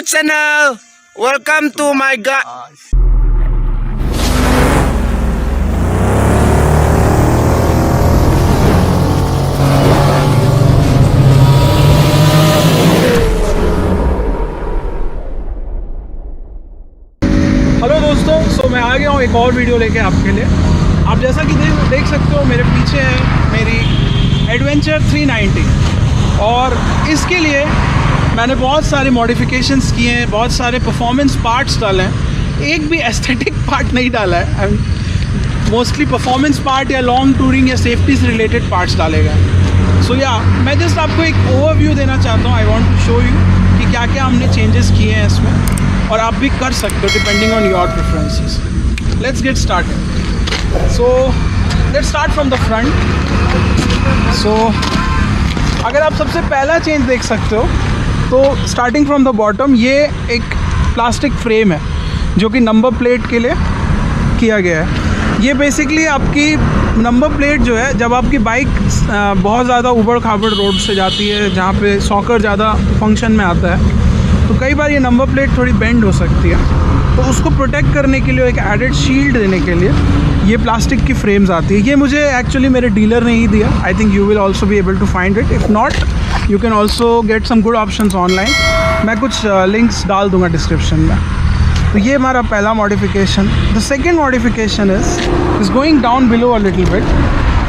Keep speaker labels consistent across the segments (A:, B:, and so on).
A: channel. Welcome to my
B: hello दोस्तों, सो मैं आ गया हूँ एक और वीडियो लेके आपके लिए। आप जैसा कि देख सकते हो मेरे पीछे है मेरी एडवेंचर 390 और इसके लिए मैंने बहुत सारे मॉडिफिकेशंस किए हैं, बहुत सारे परफॉर्मेंस पार्ट्स डाले हैं, एक भी एस्थेटिक पार्ट नहीं डाला है। मोस्टली परफॉर्मेंस पार्ट या लॉन्ग टूरिंग या सेफ्टी से रिलेटेड पार्ट्स डाले गए। सो या मैं जस्ट आपको एक ओवरव्यू देना चाहता हूँ। I want to show you कि क्या क्या हमने चेंजेस किए हैं इसमें, और आप भी कर सकते हो depending on your preferences. Let's get started. So let's start from the front. So अगर आप सबसे पहला चेंज देख सकते हो तो स्टार्टिंग फ्रॉम द बॉटम, ये एक प्लास्टिक फ्रेम है जो कि नंबर प्लेट के लिए किया गया है। ये बेसिकली आपकी नंबर प्लेट जो है, जब आपकी बाइक बहुत ज़्यादा उबड़ खाबड़ रोड से जाती है जहाँ पे सॉकर ज़्यादा फंक्शन में आता है, तो कई बार ये नंबर प्लेट थोड़ी बेंड हो सकती है। तो उसको प्रोटेक्ट करने के लिए, एक एडेड शील्ड देने के लिए ये प्लास्टिक की फ्रेम्स आती है। ये मुझे एक्चुअली मेरे डीलर ने ही दिया। I think you will also be able to find it. If not, you can also get some good options online. मैं कुछ लिंक्स डाल दूंगा डिस्क्रिप्शन में। तो ये हमारा पहला modification. The second modification is going down below a little bit.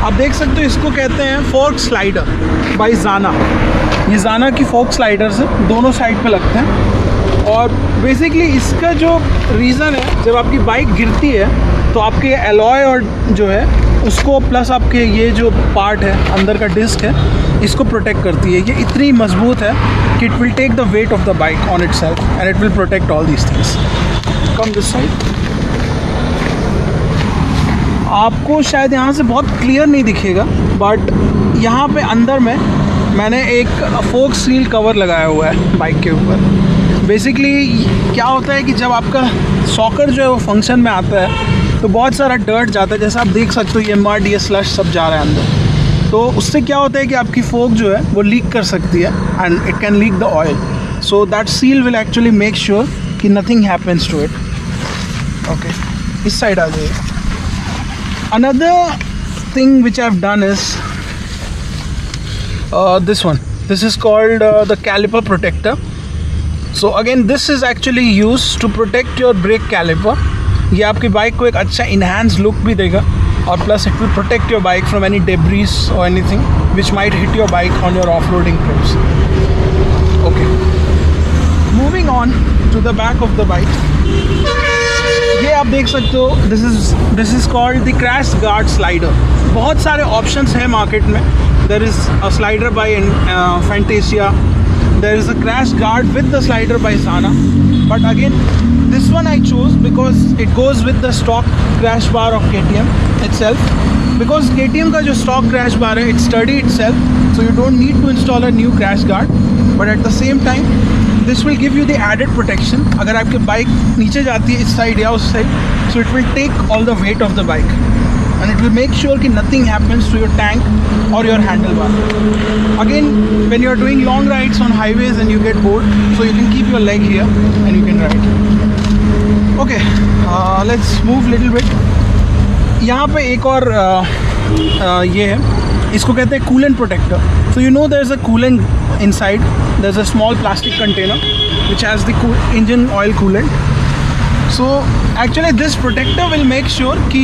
B: आप देख सकते हो, इसको कहते हैं फोर्क स्लाइडर बाय जाना। ये जाना की फोर्क स्लाइडर्स है, दोनों साइड पे लगते हैं। और बेसिकली इसका जो रीज़न है, जब आपकी बाइक गिरती है तो आपके एलॉय और जो है उसको, प्लस आपके ये जो पार्ट है अंदर का डिस्क है, इसको प्रोटेक्ट करती है। ये इतनी मजबूत है कि it will take the weight of the bike on itself and it will protect all these things. Come this side. आपको शायद यहाँ से बहुत क्लियर नहीं दिखेगा, बट यहाँ पे अंदर में मैंने एक फोक सील कवर लगाया हुआ है बाइक के ऊपर। बेसिकली क्या होता है कि जब आपका सॉकर जो है वो फंक्शन में आता है तो बहुत सारा डर्ट जाता है, जैसा आप देख सकते हो ये मड, ये स्लश सब जा रहा है अंदर। तो उससे क्या होता है कि आपकी फोक जो है वो लीक कर सकती है and it can leak the oil. So that seal will actually make sure कि nothing happens to it. Okay, इस साइड आ जाइए। Another thing which I've done is this one. This is called the caliper protector. So again, this is actually used to protect your brake caliper. ये आपकी bike को एक अच्छा enhanced look भी देगा, और plus it will protect your bike from any debris or anything which might hit your bike on your off-roading trips. Okay. Moving on to the back of the bike. ये आप देख सकते हो, this is called the crash guard slider. बहुत सारे options हैं market में। There is a slider by Fantasia, there is a crash guard with the slider by Zana, but again this one I chose because it goes with the stock crash bar of KTM itself. Because KTM का जो stock crash bar है, it sturdy itself, so you don't need to install a new crash guard, but at the same time this will give you the added protection. अगर आपकी bike नीचे जाती है इस side या उस side, so it will take all the weight of the bike and it will make sure कि nothing happens to your tank or your handlebar. Again, when you are doing long rides on highways and you get bored, so you can keep your leg here and you can ride. Okay, let's move little bit. यहाँ पे एक और ये है, इसको कहते हैं coolant protector. So you know there's a coolant inside. There's a small plastic container which has the engine oil coolant. So actually this protector will make sure कि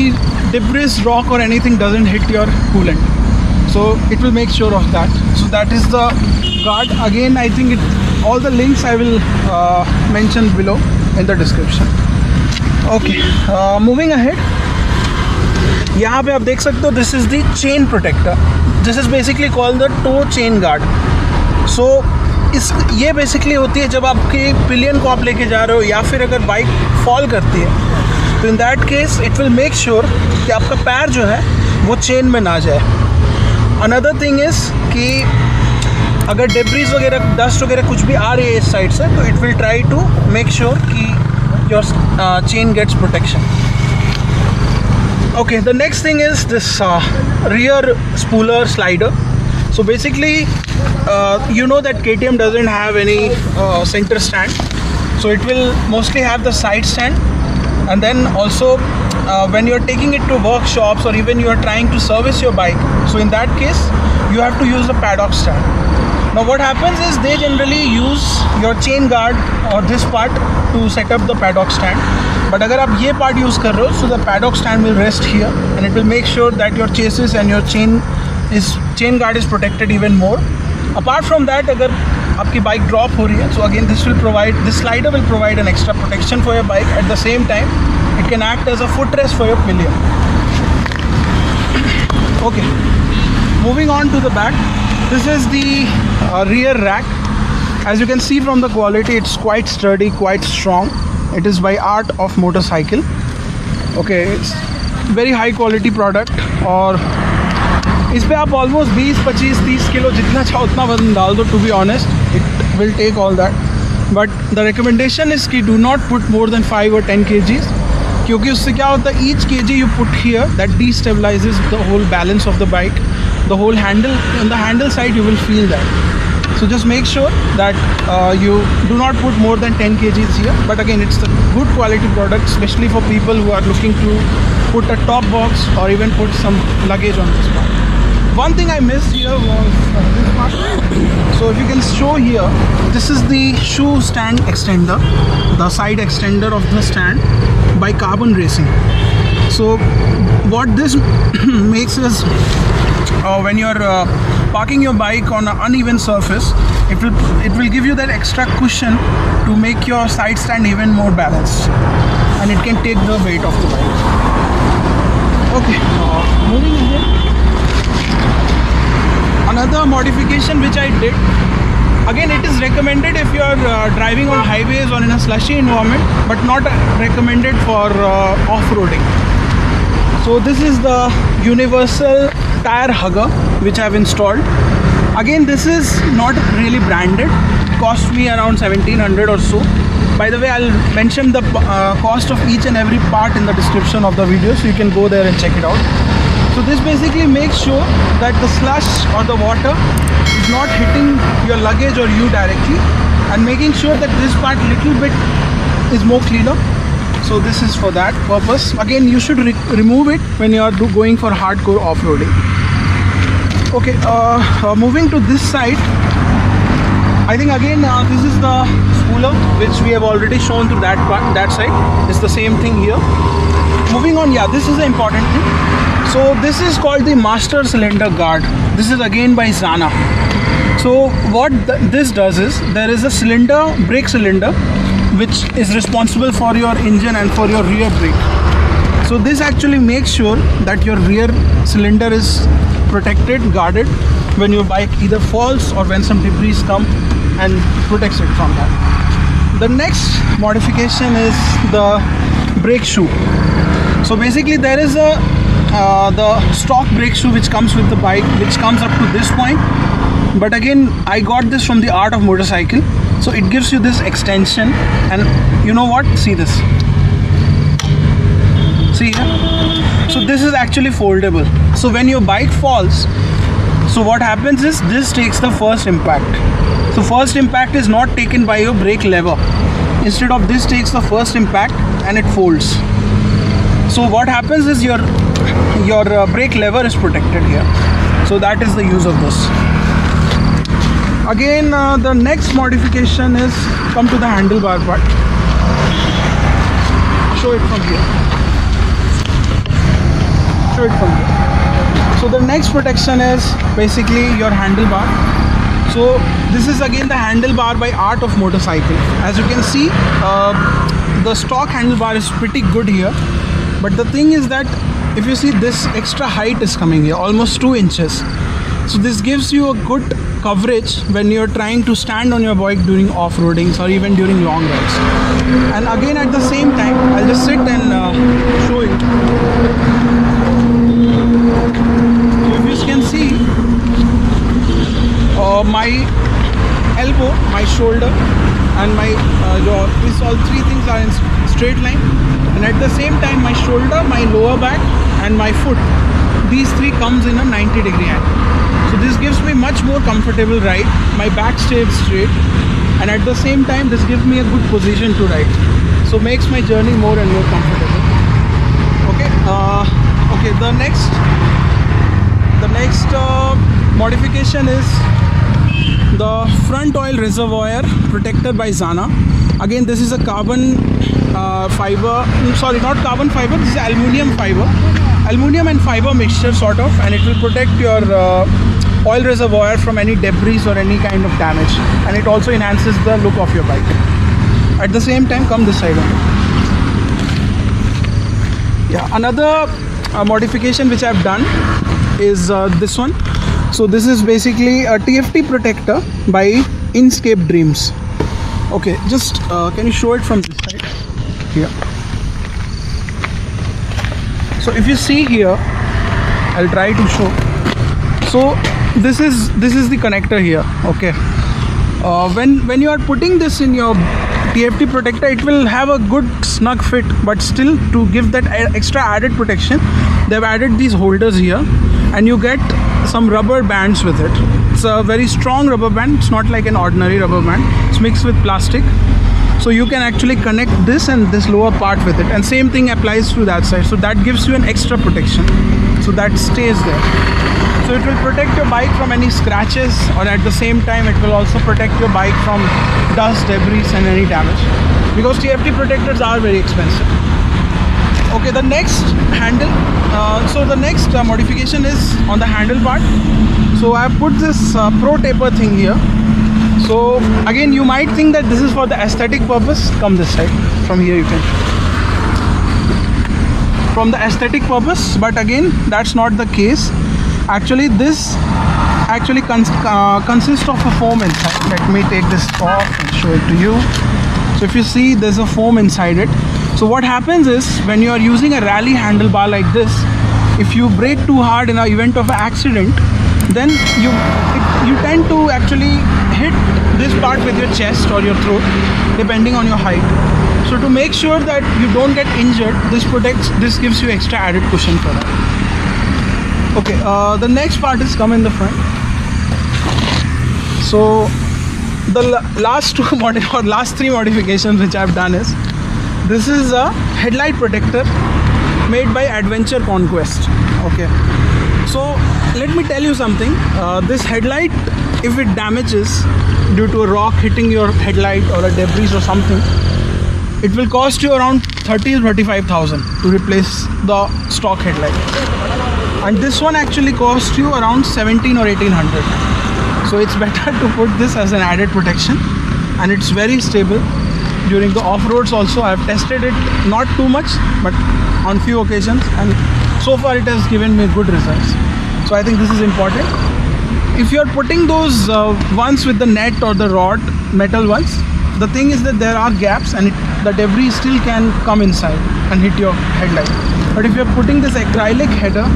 B: debris, rock or anything doesn't hit your coolant. So it will make sure of that. So that is the guard. Again, I think all the links I will mention below in the description. Okay, moving ahead. यहाँ पे आप देख सकते हो, this is the chain protector. This is basically called the toe chain guard. So ये basically होती है जब आपके पिलियन को आप लेके जा रहे हो, या फिर अगर बाइक फॉल करती है, तो in that case it will make sure कि आपका पैर जो है वो चेन में ना जाए. अनदर थिंग इज़ कि अगर डेब्रीज वगैरह, डस्ट वगैरह कुछ भी आ रही है इस साइड से, तो it will try to make sure कि your chain gets protection. Okay, the next thing is this rear spooler slider. So basically you know that KTM doesn't have any center stand, so it will mostly have the side stand. And then also when you're taking it to workshops or even you're trying to service your bike, so in that case you have to use the paddock stand. Now what happens is they generally use your chain guard or this part to set up the paddock stand, but अगर आप ये part use कर रहे हो, so the paddock stand will rest here and it will make sure that your chassis and your chain guard is protected even more. Apart from that, अगर आपकी bike drop हो रही है, so again this slider will provide an extra protection for your bike. At the same time, it can act as a footrest for your pillion. Okay, moving on to the back. This is the rear rack. As you can see from the quality, it's quite sturdy, quite strong. It is by Art of Motorcycle. Okay, it's very high quality product और इस पे आप almost 20, 25, 30 kilo जितना चाहो उतना वजन डाल दो. To be honest it will take all that, but the recommendation is कि do not put more than 5 or 10 kgs, क्योंकि उससे क्या होता है, each kg you put here that destabilizes the whole balance of the bike, the whole handle. On the handle side you will feel that. So just make sure that you do not put more than 10 kgs here. But again, it's a good quality product, especially for people who are looking to put a top box or even put some luggage on this part. One thing I missed here was this part. So if you can show here, this is the shoe stand extender, the side extender of the stand by Carbon Racing. So what this makes is when you're parking your bike on an uneven surface, it will give you that extra cushion to make your side stand even more balanced, and it can take the weight of the bike. Okay, moving ahead. Another modification which I did, again it is recommended if you are driving on highways or in a slushy environment, but not recommended for off-roading. So this is the universal tire hugger which I have installed. Again, this is not really branded. It cost me around 1700 or so. By the way, I'll mention the cost of each and every part in the description of the video, so you can go there and check it out. So this basically makes sure that the slush or the water is not hitting your luggage or you directly, and making sure that this part little bit is more cleaner. So this is for that purpose. Again, you should remove it when you are going for hardcore off-roading. Okay, moving to this side, I think again this is the spooler which we have already shown to that part, that side. It's the same thing here. Moving on, yeah, this is the important thing. So this is called the master cylinder guard. This is again by Zana. So what this does is, there is a cylinder, brake cylinder, which is responsible for your engine and for your rear brake. So this actually makes sure that your rear cylinder is protected, guarded when your bike either falls or when some debris come, and protects it from that. The next modification is the brake shoe. So basically there is a the stock brake shoe which comes with the bike, which comes up to this point, but again I got this from the Art of Motorcycle. So it gives you this extension, and you know what, see this, see here. So this is actually foldable. So when your bike falls, so what happens is this takes the first impact. So first impact is not taken by your brake lever. Instead of this takes the first impact and it folds. So what happens is your brake lever is protected here. So that is the use of this. Again, the next modification is, come to the handlebar part. Show it from here. Show it from here. So the next protection is basically your handlebar. So this is again the handlebar by Art of Motorcycle. As you can see, the stock handlebar is pretty good here. But the thing is that if you see, this extra height is coming here, almost 2 inches. So this gives you a good coverage when you're trying to stand on your bike during off-roadings or even during long rides. And again at the same time, I'll just sit and show you. So if you can see, my elbow, my shoulder and my jaw, these all 3 things are in straight line. And at the same time, my shoulder, my lower back and my foot these three comes in a 90-degree angle. So this gives me much more comfortable ride. My back stays straight, and at the same time this gives me a good position to ride. So makes my journey more and more comfortable. Okay, the next modification is the front oil reservoir protector by Zana. Again, this is a carbon fiber, sorry, not carbon fiber, this is aluminium fiber, aluminium and fiber mixture sort of, and it will protect your oil reservoir from any debris or any kind of damage, and it also enhances the look of your bike. At the same time, come this side. Yeah, another modification which I've done is this one. So this is basically a TFT protector by Inscape Dreams. Okay, just can you show it from this side? Here. So if you see here, I'll try to show. So this is the connector here. Okay. When you are putting this in your TFT protector, it will have a good snug fit, but still to give that extra added protection, they've added these holders here, and you get some rubber bands with it. It's a very strong rubber band. It's not like an ordinary rubber band. It's mixed with plastic, so you can actually connect this and this lower part with it, and same thing applies to that side. So that gives you an extra protection, so that stays there. So it will protect your bike from any scratches, or at the same time it will also protect your bike from dust, debris and any damage, because TFT protectors are very expensive. Okay, the next handle, so the next modification is on the handle part. So I have put this pro taper thing here. So again, you might think that this is for the aesthetic purpose. Come this side, from here you can, from the aesthetic purpose, but again that's not the case. Actually this actually consists of a foam inside. Let me take this off and show it to you. So if you see, there's a foam inside it. So what happens is, when you are using a rally handlebar like this, if you brake too hard in an event of an accident, then you tend to actually hit this part with your chest or your throat, depending on your height. So to make sure that you don't get injured, this gives you extra added cushion for that. Okay, the next part is come in the front. So the last three modifications which I've done is, this is a headlight protector made by Adventure Conquest. Okay, so let me tell you something. This headlight, if it damages due to a rock hitting your headlight or a debris or something, it will cost you around 30 to 35,000 to replace the stock headlight, and this one actually costs you around 17 or 1800. So it's better to put this as an added protection, and it's very stable during the off-roads also. I've tested it, not too much, but on few occasions, and so far it has given me good results. So I think this is important. If you're putting those ones with the net or the rod, metal ones, the thing is that there are gaps, and the debris still can come inside and hit your headlight. But if you're putting this acrylic header,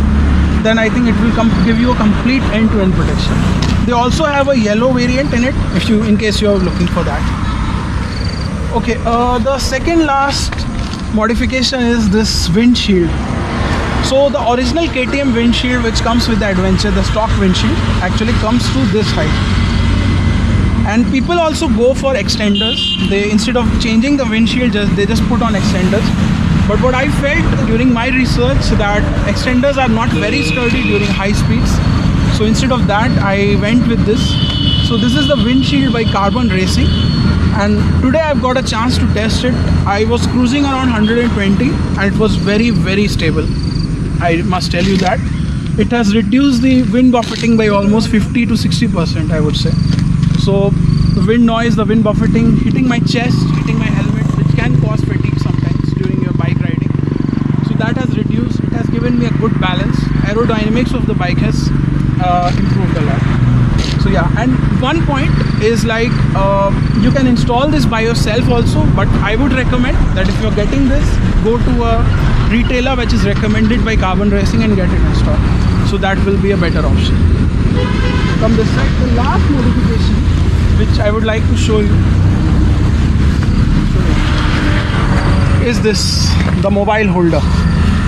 B: then I think it will give you a complete end-to-end protection. They also have a yellow variant in it, in case you're looking for that. Okay, the second last modification is this windshield. So the original KTM windshield, which comes with the Adventure, the stock windshield, actually comes to this height. And people also go for extenders. They, instead of changing the windshield, they just put on extenders. But what I felt during my research, that extenders are not very sturdy during high speeds. So instead of that, I went with this. So this is the windshield by Carbon Racing, and today I've got a chance to test it. I was cruising around 120, and it was very, very stable. I must tell you that. It has reduced the wind buffeting by almost 50 to 60%, I would say. So the wind noise, the wind buffeting, hitting my chest, hitting my helmet, which can cause fatigue sometimes during your bike riding. So that has reduced. It has given me a good balance. Aerodynamics of the bike has improved a lot. So yeah, and one point is like, you can install this by yourself also, but I would recommend that if you're getting this, go to a retailer which is recommended by Carbon Racing and get it installed. So that will be a better option. From this side, the last modification which I would like to show you is this, the mobile holder.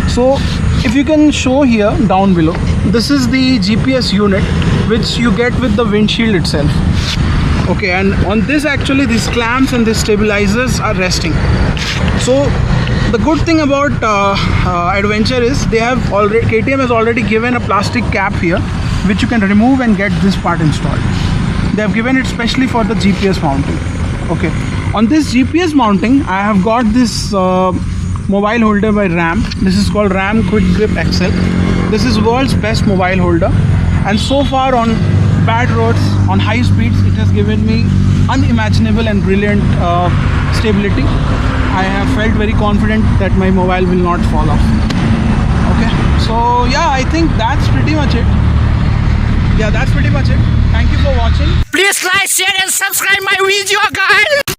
B: So if you can show here down below, this is the GPS unit which you get with the windshield itself. Okay, and on this actually these clamps and these stabilizers are resting. So the good thing about Adventure is they have already, KTM has already given a plastic cap here which you can remove and get this part installed. They have given it specially for the GPS mounting. Okay, on this GPS mounting I have got this mobile holder by RAM. This is called RAM Quick Grip XL. This is world's best mobile holder, and so far on bad roads, on high speeds, it has given me unimaginable and brilliant stability. I have felt very confident that my mobile will not fall off. Okay, so yeah, I think that's pretty much it. Yeah, that's pretty much it. Thank you for watching.
A: Please like, share and subscribe my video, guys.